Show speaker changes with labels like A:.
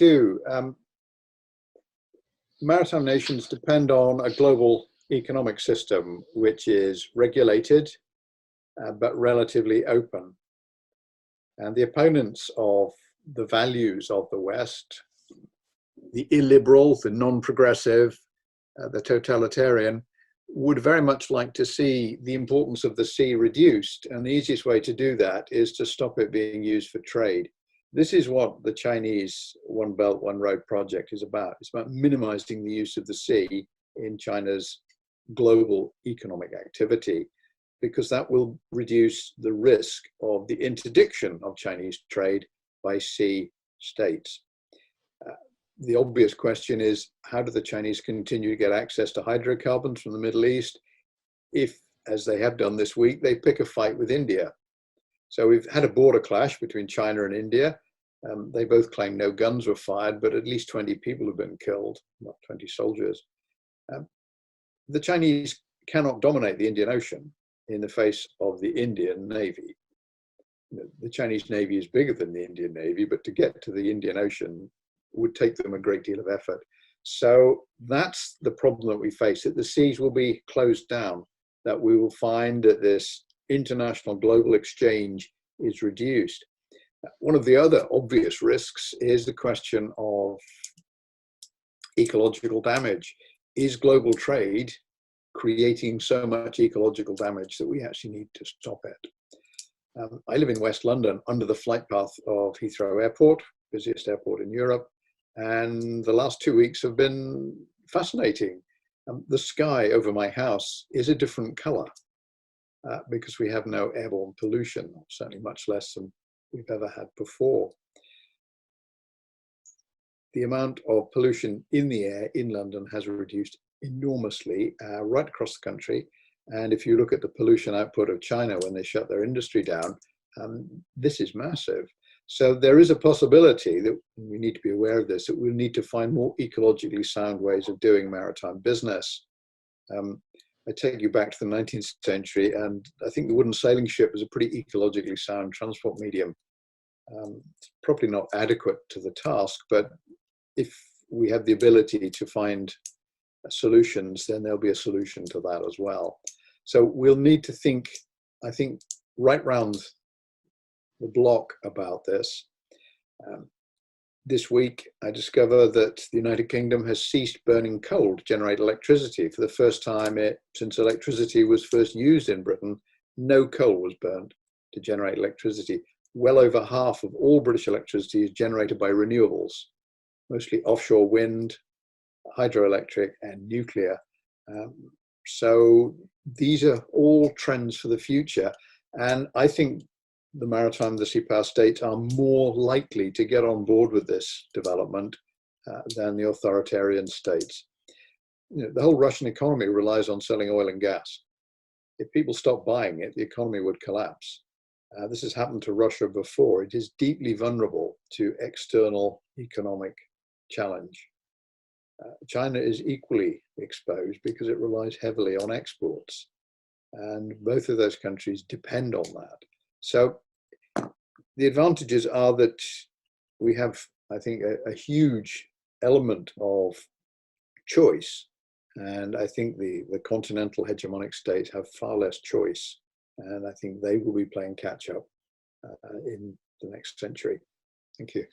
A: do. Maritime nations depend on a global economic system which is regulated but relatively open. And the opponents of the values of the West, the illiberal, the non-progressive, the totalitarian, would very much like to see the importance of the sea reduced. And the easiest way to do that is to stop it being used for trade. This is what the Chinese One Belt, One Road project is about. It's about minimizing the use of the sea in China's global economic activity, because that will reduce the risk of the interdiction of Chinese trade by sea states. The obvious question is, how do the Chinese continue to get access to hydrocarbons from the Middle East if, as they have done this week, they pick a fight with India? So we've had a border clash between China and India. They both claim no guns were fired, but at least 20 people have been killed, not 20 soldiers. The Chinese cannot dominate the Indian Ocean in the face of the Indian Navy. The Chinese Navy is bigger than the Indian Navy, but to get to the Indian Ocean would take them a great deal of effort. So that's the problem that we face, that the seas will be closed down, that we will find that this international global exchange is reduced. One of the other obvious risks is the question of ecological damage. Is global trade creating so much ecological damage that we actually need to stop it? I live in West London, under the flight path of Heathrow Airport, busiest airport in Europe, and the last 2 weeks have been fascinating. The sky over my house is a different color because we have no airborne pollution, certainly much less than we've ever had before. The amount of pollution in the air in London has reduced enormously right across the country. And if you look at the pollution output of China when they shut their industry down, this is massive. So there is a possibility that we need to be aware of this, that we'll need to find more ecologically sound ways of doing maritime business. I take you back to the 19th century, and I think the wooden sailing ship was a pretty ecologically sound transport medium. It's probably not adequate to the task, but if we have the ability to find solutions, then there'll be a solution to that as well. So we'll need to think, I think, right round the block about this. This week, I discovered that the United Kingdom has ceased burning coal to generate electricity. For the first time since electricity was first used in Britain, no coal was burned to generate electricity. Well over half of all British electricity is generated by renewables, mostly offshore wind, hydroelectric, and nuclear. So these are all trends for the future. And I think the maritime, the sea power states are more likely to get on board with this development than the authoritarian states. The whole Russian economy relies on selling oil and gas. If people stop buying it, the economy would collapse. This has happened to Russia before. It is deeply vulnerable to external economic challenge. China is equally exposed because it relies heavily on exports. And both of those countries depend on that. So the advantages are that we have, I think, a huge element of choice. And I think the continental hegemonic states have far less choice. And I think they will be playing catch up in the next century. Thank you.